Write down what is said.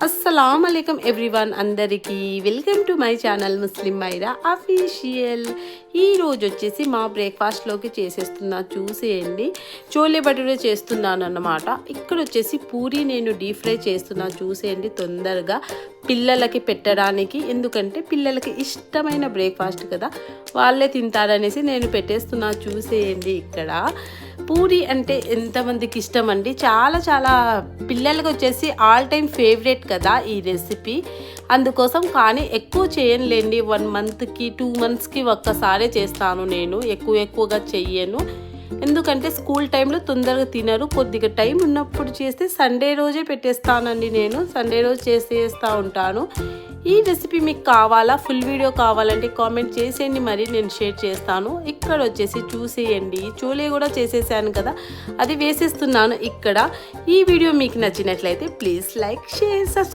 అస్సలాముఅలైకుం everyone, అందరికీ welcome to my channel Muslim Myra official. ఈరోజు వచ్చేసి మా బ్రేక్ఫాస్ట్లోకి చేసేస్తున్నా, చూసేయండి. చోలే భటూరే చేస్తున్నాను అన్నమాట. ఇక్కడ వచ్చేసి పూరి నేను డీప్ ఫ్రై చేస్తున్నా, చూసేయండి. తొందరగా పిల్లలకి పెట్టడానికి, ఎందుకంటే పిల్లలకి ఇష్టమైన బ్రేక్ఫాస్ట్ కదా, వాళ్ళే తింటారనేసి నేను పెట్టేస్తున్నా, చూసేయండి. ఇక్కడ పూరి అంటే ఎంతమందికి ఇష్టం అండి, చాలా చాలా పిల్లలకి వచ్చేసి ఆల్ టైమ్ ఫేవరెట్ కదా ఈ రెసిపీ. అందుకోసం కానీ ఎక్కువ చేయనులేండి, 1 మంత్కి 2 మంత్స్కి ఒక్కసారే చేస్తాను నేను, ఎక్కువగా చెయ్యను. ఎందుకంటే స్కూల్ టైంలో తొందరగా తినరు, కొద్దిగా టైం ఉన్నప్పుడు చేస్తే సండే రోజే పెట్టేస్తానండి. నేను సండే రోజు చేసేస్తూ ఉంటాను. ఈ రెసిపీ మీకు కావాలా, ఫుల్ వీడియో కావాలంటే కామెంట్ చేసేయండి, మరి నేను షేర్ చేస్తాను. ఇక్కడ వచ్చేసి చూసేయండి, చోలే కూడా చేసేసాను కదా, అది వేసేస్తున్నాను ఇక్కడ. ఈ వీడియో మీకు నచ్చినట్లయితే ప్లీజ్ లైక్, షేర్, సబ్స్క్రైబ్.